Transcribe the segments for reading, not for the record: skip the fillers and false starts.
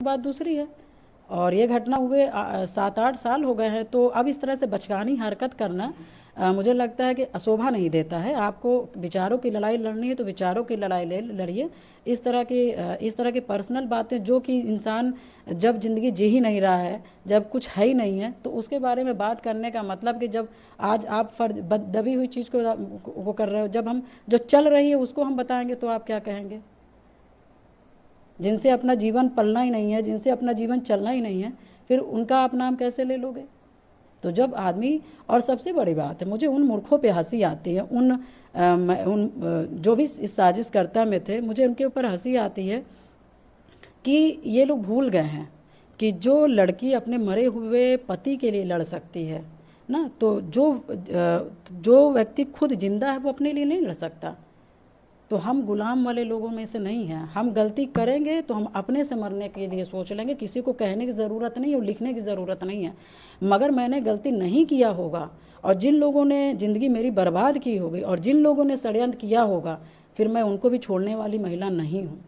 बात दूसरी है। और ये घटना हुए 7-8 साल हो गए हैं, तो अब इस तरह से बचकानी हरकत करना मुझे लगता है कि अशोभा नहीं देता है। आपको विचारों की लड़ाई लड़नी है तो विचारों की लड़ाई लड़िए। इस तरह की पर्सनल बातें जो कि इंसान जब ज़िंदगी जी ही नहीं रहा है, जब कुछ है ही नहीं है, तो उसके बारे में बात करने का मतलब कि जब आज आप दबी हुई चीज़ को कर रहे हो, जब हम जो चल रही है उसको हम बताएंगे तो आप क्या कहेंगे? जिनसे अपना जीवन पलना ही नहीं है, जिनसे अपना जीवन चलना ही नहीं है, फिर उनका आप नाम कैसे ले लोगे? तो जब आदमी, और सबसे बड़ी बात है, मुझे उन मूर्खों पे हंसी आती है, जो भी इस साजिश करता में थे, मुझे उनके ऊपर हंसी आती है कि ये लोग भूल गए हैं कि जो लड़की अपने मरे हुए पति के लिए लड़ सकती है ना, तो जो व्यक्ति खुद जिंदा है वो अपने लिए नहीं लड़ सकता। तो हम गुलाम वाले लोगों में से नहीं हैं। हम गलती करेंगे तो हम अपने से मरने के लिए सोच लेंगे, किसी को कहने की ज़रूरत नहीं है और लिखने की ज़रूरत नहीं है। मगर मैंने गलती नहीं किया होगा, और जिन लोगों ने ज़िंदगी मेरी बर्बाद की होगी और जिन लोगों ने षड्यंत्र किया होगा, फिर मैं उनको भी छोड़ने वाली महिला नहीं हूँ।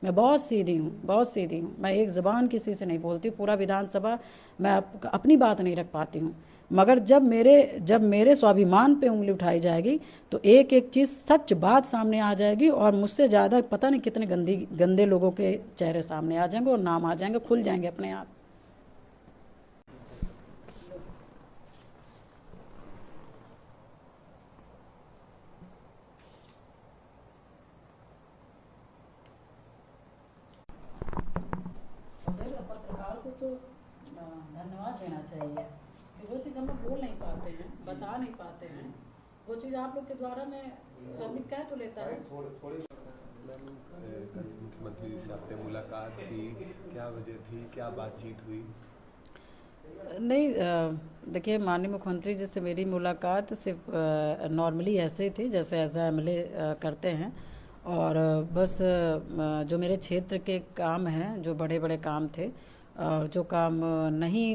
मैं बहुत सीधी हूँ, बहुत सीधी हूँ। मैं एक ज़बान किसी से नहीं बोलती, पूरा विधानसभा मैं अपनी बात नहीं रख पाती हूँ। मगर जब मेरे स्वाभिमान पे उंगली उठाई जाएगी तो एक एक चीज़ सच बात सामने आ जाएगी, और मुझसे ज़्यादा पता नहीं कितने गंदे लोगों के चेहरे सामने आ जाएंगे और नाम आ जाएंगे, खुल जाएंगे अपने आप। पत्रकार को तो धन्यवाद देना चाहिए कि वो चीज़ हम लोग बोल नहीं पाते हैं, बता नहीं पाते हैं, वो चीज़ आप लोग के द्वारा में आदमी कह तो लेता है। कल मुख्यमंत्री से आपने मुलाकात की, क्या वजह थी, क्या बातचीत हुई? नहीं, देखिए, माननीय मुख्यमंत्री जी से मेरी मुलाकात सिर्फ नॉर्मली ऐसे ही थी जैसे एज एमएलए करते हैं, और बस जो मेरे क्षेत्र के काम हैं, जो बड़े बड़े काम थे और जो काम नहीं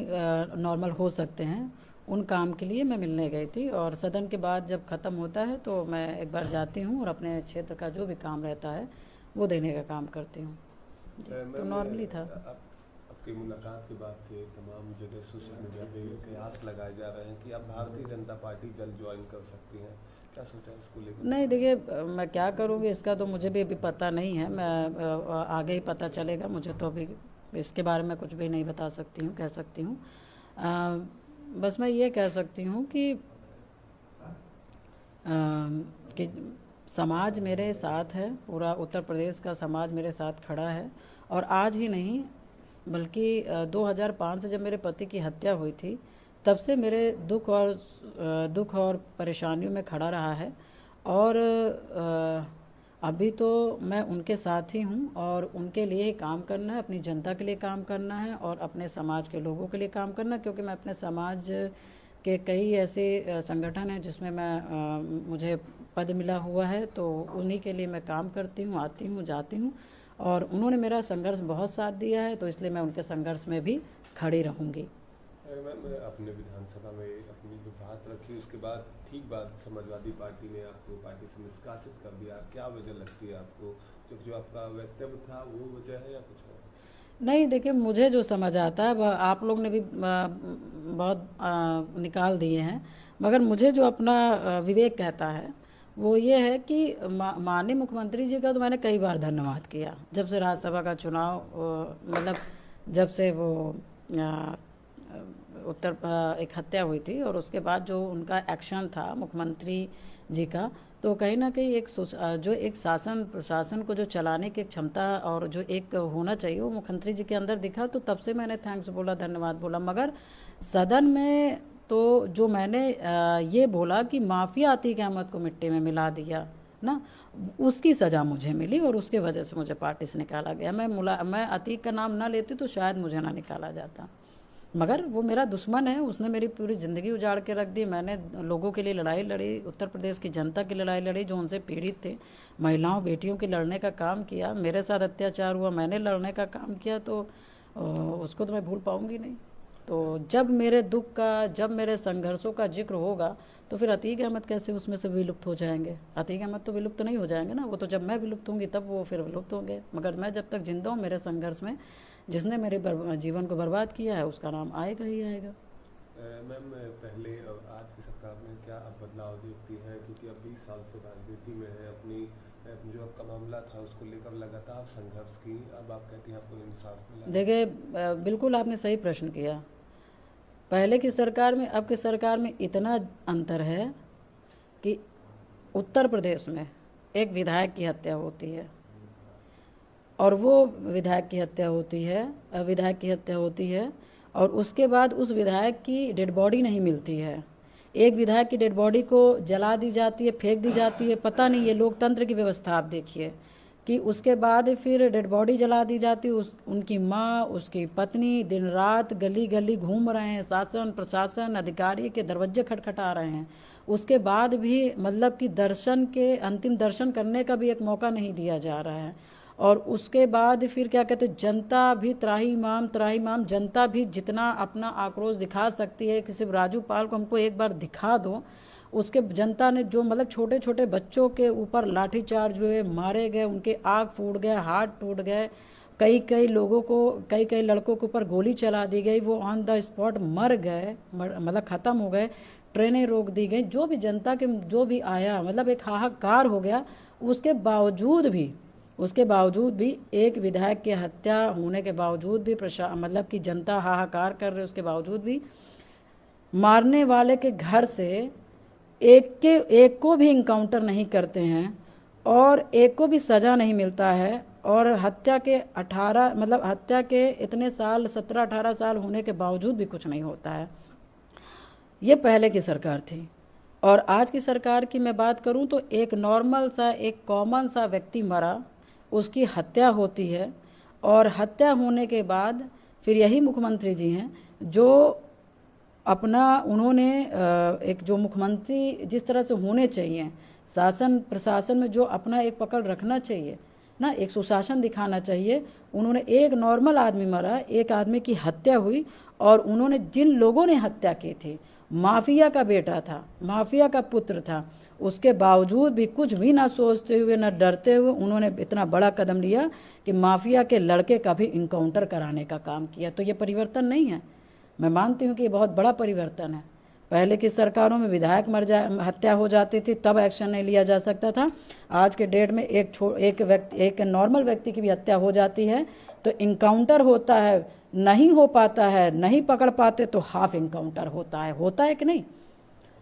नॉर्मल हो सकते हैं, उन काम के लिए मैं मिलने गई थी। और सदन के बाद जब ख़त्म होता है तो मैं एक बार जाती हूँ और अपने क्षेत्र का जो भी काम रहता है वो देने का काम करती हूँ। तो नॉर्मली था। आपकी मुलाकात के बाद से तमाम जगह सोशल मीडिया पे कयास लगाए जा रहे हैं कि आप भारतीय जनता पार्टी जल्द ज्वाइन कर सकती हैं, क्या सोचा है इसको लेकर? नहीं, देखिए, मैं क्या करूँगी इसका तो मुझे भी अभी पता नहीं है। मैं आगे ही पता चलेगा। मुझे तो अभी इसके बारे में कुछ भी नहीं बता सकती हूँ, कह सकती हूँ। बस मैं ये कह सकती हूँ कि समाज मेरे साथ है, पूरा उत्तर प्रदेश का समाज मेरे साथ खड़ा है। और आज ही नहीं, बल्कि 2005 से जब मेरे पति की हत्या हुई थी, तब से मेरे दुख और परेशानियों में खड़ा रहा है। और अभी तो मैं उनके साथ ही हूँ, और उनके लिए ही काम करना है, अपनी जनता के लिए काम करना है और अपने समाज के लोगों के लिए काम करना है, क्योंकि मैं अपने समाज के कई ऐसे संगठन हैं जिसमें मुझे पद मिला हुआ है, तो उन्हीं के लिए मैं काम करती हूँ, आती हूँ, जाती हूँ। और उन्होंने मेरा संघर्ष बहुत साथ दिया है, तो इसलिए मैं उनके संघर्ष में भी खड़ी रहूँगी। मैं अपने विधानसभा में अपनी जो बात रखी उसके बाद ठीक बाद समाजवादी पार्टी ने आपको पार्टी से निष्कासित कर दिया, क्या वजह लगती है आपको? जो आपका वक्तव्य था वो वजह है या कुछ और? नहीं, देखिए, मुझे जो समझ आता है वह आप लोग ने भी बहुत निकाल दिए हैं, मगर मुझे जो अपना विवेक कहता है वो ये है कि माननीय मुख्यमंत्री जी का तो मैंने कई बार धन्यवाद किया। जब से राज्यसभा का चुनाव मतलब जब से वो एक हत्या हुई थी, और उसके बाद जो उनका एक्शन था मुख्यमंत्री जी का, तो कहीं ना कहीं जो एक शासन प्रशासन को जो चलाने की क्षमता और जो एक होना चाहिए वो मुख्यमंत्री जी के अंदर दिखा, तो तब से मैंने थैंक्स बोला, धन्यवाद बोला। मगर सदन में तो जो मैंने ये बोला कि माफिया अतीक अहमद को मिट्टी में मिला दिया ना, उसकी सज़ा मुझे मिली, और उसके वजह से मुझे पार्टी से निकाला गया। मैं अतीक का नाम ना लेती तो शायद मुझे ना निकाला जाता, मगर वो मेरा दुश्मन है, उसने मेरी पूरी ज़िंदगी उजाड़ के रख दी। मैंने लोगों के लिए लड़ाई लड़ी, उत्तर प्रदेश की जनता की लड़ाई लड़ी जो उनसे पीड़ित थे, महिलाओं बेटियों के लड़ने का काम किया। मेरे साथ अत्याचार हुआ, मैंने लड़ने का काम किया, तो उसको तो मैं भूल पाऊंगी नहीं। तो जब मेरे दुख का, जब मेरे संघर्षों का जिक्र होगा, तो फिर अतीक अहमद कैसे उसमें से विलुप्त हो जाएंगे? अतीक अहमद तो विलुप्त नहीं हो जाएंगे ना, वो तो जब मैं विलुप्त होंगी तब वो फिर विलुप्त होंगे। मगर मैं जब तक जिंदा हूँ, मेरे संघर्ष में जिसने मेरे जीवन को बर्बाद किया है उसका नाम आएगा ही आएगा। मैम, पहले और आज की सरकार में क्या अब बदलाव देखती है, क्योंकि अब 20 साल से राजनीति में है, अपनी जो आपका मामला था उसको लेकर लगातार संघर्ष की, अब आप कहती हैं आपको इंसाफ मिला? देखिए, बिल्कुल आपने सही प्रश्न किया। पहले की सरकार में अब की सरकार में इतना अंतर है कि उत्तर प्रदेश में एक विधायक की हत्या होती है और वो विधायक की हत्या होती है और उसके बाद उस विधायक की डेड बॉडी नहीं मिलती है। एक विधायक की डेड बॉडी को जला दी जाती है, फेंक दी जाती है। पता नहीं, ये लोकतंत्र की व्यवस्था आप देखिए कि उसके बाद फिर डेड बॉडी जला दी जाती है। उनकी माँ, उसकी पत्नी दिन रात गली गली घूम रहे हैं, शासन प्रशासन अधिकारी के दरवाजे खटखटा रहे हैं। उसके बाद भी मतलब कि दर्शन के अंतिम दर्शन करने का भी एक मौका नहीं दिया जा रहा है। और उसके बाद फिर क्या कहते हैं, जनता भी त्राही माम जनता भी जितना अपना आक्रोश दिखा सकती है कि सिर्फ राजू पाल को हमको एक बार दिखा दो। उसके जनता ने जो मतलब छोटे छोटे बच्चों के ऊपर लाठीचार्ज हुए, मारे गए, उनके आँख फूट गए, हाथ टूट गए, कई लोगों को, कई लड़कों के ऊपर गोली चला दी गई, वो ऑन द स्पॉट मर गए, मतलब ख़त्म हो गए, ट्रेनें रोक दी गई। जो भी जनता के जो भी आया मतलब एक हाहाकार हो गया। उसके बावजूद भी एक विधायक की हत्या होने के बावजूद भी मतलब कि जनता हाहाकार कर रही, उसके बावजूद भी मारने वाले के घर से एक को भी इनकाउंटर नहीं करते हैं और एक को भी सजा नहीं मिलता है। और हत्या के इतने साल 17-18 साल होने के बावजूद भी कुछ नहीं होता है। ये पहले की सरकार थी। और आज की सरकार की मैं बात करूं तो एक नॉर्मल सा, एक कॉमन सा व्यक्ति मरा, उसकी हत्या होती है और हत्या होने के बाद फिर यही मुख्यमंत्री जी हैं जो उन्होंने एक जो मुख्यमंत्री जिस तरह से होने चाहिए, शासन प्रशासन में जो अपना एक पकड़ रखना चाहिए ना, एक सुशासन दिखाना चाहिए, उन्होंने एक नॉर्मल आदमी मरा, एक आदमी की हत्या हुई और उन्होंने जिन लोगों ने हत्या की थी, माफिया का बेटा था, माफिया का पुत्र था, उसके बावजूद भी कुछ भी ना सोचते हुए ना डरते हुए उन्होंने इतना बड़ा कदम लिया कि माफिया के लड़के का भी इनकाउंटर कराने का काम किया। तो ये परिवर्तन नहीं है। मैं मानती हूँ कि ये बहुत बड़ा परिवर्तन है। पहले की सरकारों में विधायक हत्या हो जाती थी तब एक्शन नहीं लिया जा सकता था। आज के डेट में एक नॉर्मल व्यक्ति की भी हत्या हो जाती है तो इनकाउंटर होता है, नहीं हो पाता है, नहीं पकड़ पाते तो हाफ इनकाउंटर होता है कि नहीं।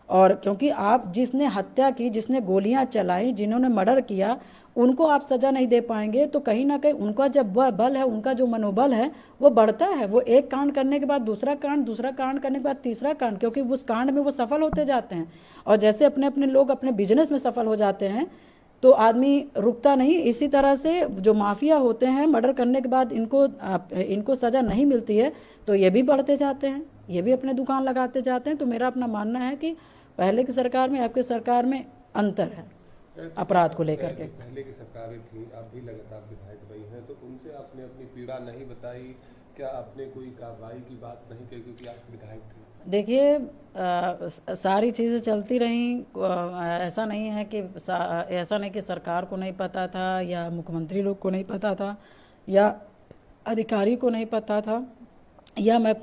और क्योंकि आप जिसने हत्या की, जिसने गोलियां चलाई, जिन्होंने मर्डर किया, उनको आप सजा नहीं दे पाएंगे तो कहीं ना कहीं उनका जब बल है, उनका जो मनोबल है वो बढ़ता है। वो एक कांड करने के बाद दूसरा कांड करने के बाद तीसरा कांड, क्योंकि उस कांड में वो सफल होते जाते हैं। और जैसे अपने अपने लोग अपने बिजनेस में सफल हो जाते हैं तो आदमी रुकता नहीं। इसी तरह से जो माफिया होते हैं, मर्डर करने के बाद इनको सजा नहीं मिलती है तो ये भी बढ़ते जाते हैं, ये भी अपने दुकान लगाते जाते हैं। तो मेरा अपना मानना है कि पहले की सरकार में आपकी सरकार में अंतर है अपराध को लेकर के। पहले की सरकारें थी, आप भी लगातार विधायक रही हैं, तो उनसे आपने अपनी पीड़ा नहीं बताई? क्या आपने कोई कार्रवाई की बात नहीं की क्योंकि आप विधायक थे? देखिए, सारी चीज़ें चलती रहीं। ऐसा नहीं कि सरकार को नहीं पता था या मुख्यमंत्री लोग को नहीं पता था या अधिकारी को नहीं पता था, या मैं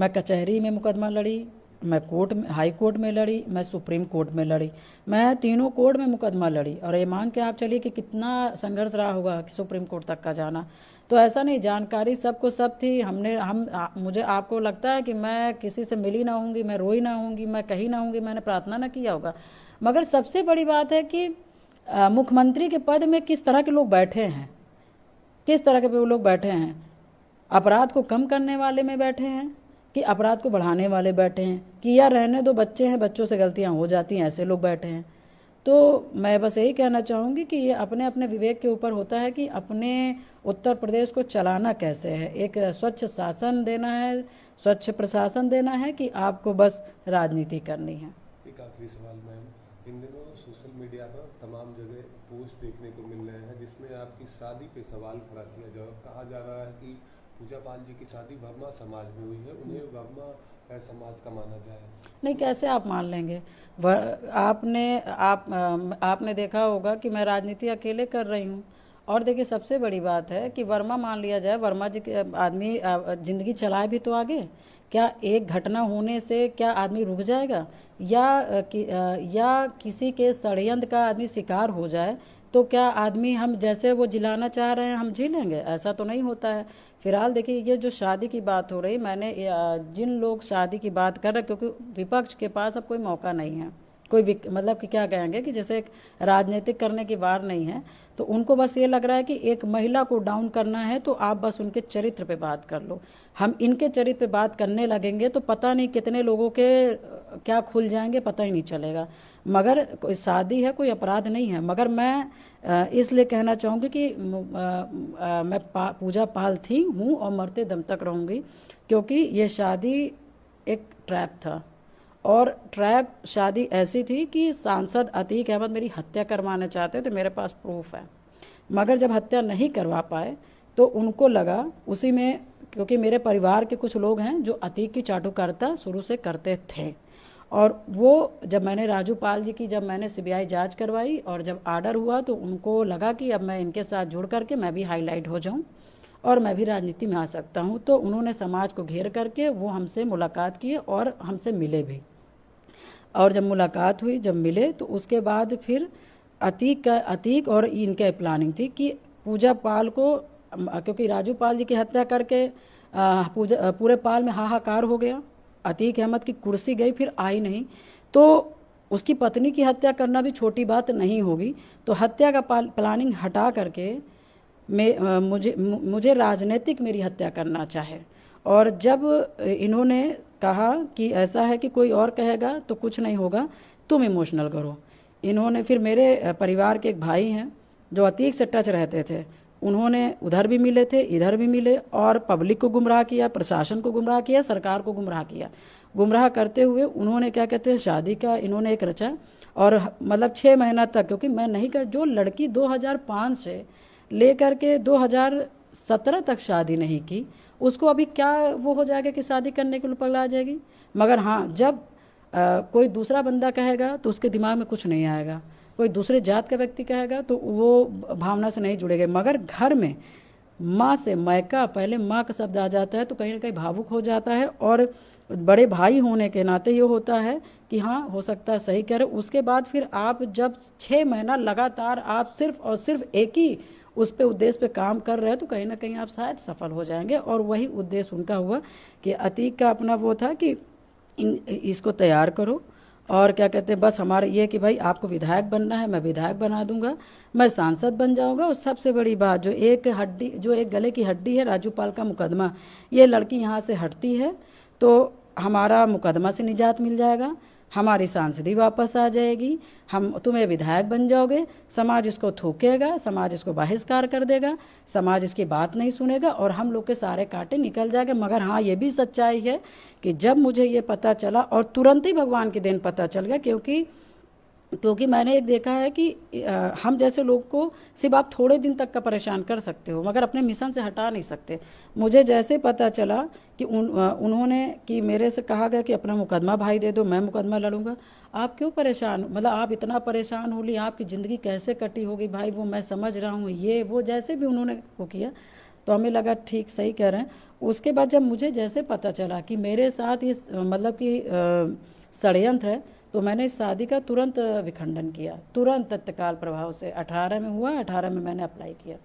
कचहरी में मुकदमा लड़ी, मैं हाई कोर्ट में लड़ी, मैं सुप्रीम कोर्ट में लड़ी, मैं तीनों कोर्ट में मुकदमा लड़ी। और ये मान के आप चलिए कि कितना संघर्ष रहा होगा कि सुप्रीम कोर्ट तक का जाना। तो ऐसा नहीं, जानकारी सबको सब थी। मुझे आपको लगता है कि मैं किसी से मिली ना होंगी, मैं रोई ना होंगी, मैं कहीं ना होंगी, मैंने प्रार्थना ना किया होगा। मगर सबसे बड़ी बात है कि मुख्यमंत्री के पद में किस तरह के लोग बैठे हैं, अपराध को कम करने वाले में बैठे हैं कि अपराध को बढ़ाने वाले बैठे हैं, कि यार रहने दो, बच्चे हैं, बच्चों से गलतियां हो जाती हैं, ऐसे लोग बैठे हैं। तो मैं बस यही कहना चाहूँगी कि ये अपने अपने विवेक के ऊपर होता है कि अपने उत्तर प्रदेश को चलाना कैसे है। एक स्वच्छ शासन देना है, स्वच्छ प्रशासन देना है कि आपको बस राजनीति करनी है। एक आखिरी सवाल मैम, इन दिनों सोशल मीडिया पर तमाम जगह पोस्ट देखने को मिल रहे हैं जिसमें आपकी शादी पे सवाल खड़ा किया कहा जा रहा है कि पूजा पाल जी की शादी वर्मा समाज में हुई है, उन्हें वर्मा समाज का माना जाए। नहीं, कैसे आप मान लेंगे? आपने देखा होगा कि मैं राजनीति अकेले कर रही हूँ और देखिए सबसे बड़ी बात है कि वर्मा, मान लिया जाए वर्मा जी के आदमी जिंदगी चलाए भी तो आगे, क्या एक घटना होने से क्या आदमी रुक जाएगा? या किसी के षड्यंत्र का आदमी शिकार हो जाए तो क्या आदमी हम जैसे वो जिलाना चाह रहे हैं हम जी लेंगे? ऐसा तो नहीं होता है। फिलहाल देखिए ये जो शादी की बात हो रही, मैंने जिन लोग शादी की बात कर रहे, क्योंकि विपक्ष के पास अब कोई मौका नहीं है, कोई भी मतलब कि क्या कहेंगे कि जैसे एक राजनीतिक करने की वार नहीं है, तो उनको बस ये लग रहा है कि एक महिला को डाउन करना है तो आप बस उनके चरित्र पे बात कर लो। हम इनके चरित्र पे बात करने लगेंगे तो पता नहीं कितने लोगों के क्या खुल जाएंगे, पता ही नहीं चलेगा। मगर कोई शादी है, कोई अपराध नहीं है। मगर मैं इसलिए कहना चाहूँगी कि मैं पूजा पाल थी, हूँ और मरते दम तक रहूँगी, क्योंकि ये शादी एक ट्रैप था। और ट्रैप शादी ऐसी थी कि सांसद अतीक अहमद मेरी हत्या करवाना चाहते थे, मेरे पास प्रूफ है। मगर जब हत्या नहीं करवा पाए तो उनको लगा उसी में, क्योंकि मेरे परिवार के कुछ लोग हैं जो अतीक की चाटुकारिता शुरू से करते थे, और वो जब मैंने राजू पाल जी की जब मैंने सीबीआई जांच करवाई और जब आर्डर हुआ तो उनको लगा कि अब मैं इनके साथ जुड़ करके मैं भी हाईलाइट हो जाऊं और मैं भी राजनीति में आ सकता हूं। तो उन्होंने समाज को घेर करके वो हमसे मुलाकात किए और हमसे मिले भी। और जब मुलाकात हुई, जब मिले, तो उसके बाद फिर अतीक और इनके प्लानिंग थी कि पूजा पाल को, क्योंकि राजू पाल जी की हत्या करके पूरे पाल में हाहाकार हो गया, अतीक अहमद की कुर्सी गई, फिर आई नहीं, तो उसकी पत्नी की हत्या करना भी छोटी बात नहीं होगी। तो हत्या का प्लानिंग हटा करके मुझे राजनीतिक मेरी हत्या करना चाहे। और जब इन्होंने कहा कि ऐसा है कि कोई और कहेगा तो कुछ नहीं होगा, तुम इमोशनल करो, इन्होंने फिर मेरे परिवार के एक भाई हैं जो अतीक से टच रहते थे, उन्होंने उधर भी मिले थे, इधर भी मिले, और पब्लिक को गुमराह किया, प्रशासन को गुमराह किया, सरकार को गुमराह किया। गुमराह करते हुए उन्होंने क्या कहते हैं शादी का इन्होंने एक रचा, और मतलब 6 महीना तक, क्योंकि मैं नहीं कर, जो लड़की 2005 से लेकर के 2017 तक शादी नहीं की, उसको अभी क्या वो हो जाएगा कि शादी करने के लिए पगला जाएगी। मगर हाँ, जब कोई दूसरा बंदा कहेगा तो उसके दिमाग में कुछ नहीं आएगा, कोई दूसरे जात का व्यक्ति कहेगा तो वो भावना से नहीं जुड़ेगा। मगर घर में माँ से मैका, पहले माँ का शब्द आ जाता है तो कहीं ना कहीं भावुक हो जाता है, और बड़े भाई होने के नाते ये होता है कि हाँ हो सकता है सही कह रहे। उसके बाद फिर आप जब 6 महीना लगातार आप सिर्फ और सिर्फ एक ही उस पे उद्देश्य पे काम कर रहे हैं तो कहीं ना कहीं आप शायद सफल हो जाएंगे। और वही उद्देश्य उनका हुआ कि अतीक का अपना वो था कि इसको तैयार करो, और क्या कहते हैं बस हमारा ये कि भाई आपको विधायक बनना है, मैं विधायक बना दूंगा, मैं सांसद बन जाऊंगा। और सबसे बड़ी बात, जो एक गले की हड्डी है राजू पाल का मुकदमा, ये लड़की यहाँ से हटती है तो हमारा मुकदमा से निजात मिल जाएगा, हमारी सांसदी वापस आ जाएगी, हम तुम्हें विधायक बन जाओगे, समाज इसको थूकेगा, समाज इसको बहिष्कार कर देगा, समाज इसकी बात नहीं सुनेगा और हम लोग के सारे कांटे निकल जाएंगे। मगर हाँ ये भी सच्चाई है कि जब मुझे ये पता चला, और तुरंत ही भगवान के दिन पता चल गया, क्योंकि मैंने एक देखा है कि हम जैसे लोग को सिर्फ आप थोड़े दिन तक का परेशान कर सकते हो मगर अपने मिशन से हटा नहीं सकते। मुझे जैसे पता चला कि उन्होंने कि मेरे से कहा गया कि अपना मुकदमा भाई दे दो, मैं मुकदमा लड़ूंगा। आप क्यों परेशान, मतलब आप इतना परेशान हो ली, आपकी ज़िंदगी कैसे कटी होगी भाई, वो मैं समझ रहा हूँ, ये वो जैसे भी उन्होंने वो किया तो हमें लगा ठीक सही कह रहे हैं। उसके बाद जब मुझे जैसे पता चला कि मेरे साथ ये मतलब कि षड्यंत्र है, तो मैंने इस शादी का तुरंत विखंडन किया, तुरंत तत्काल प्रभाव से। 18 में हुआ, 18 में मैंने अप्लाई किया।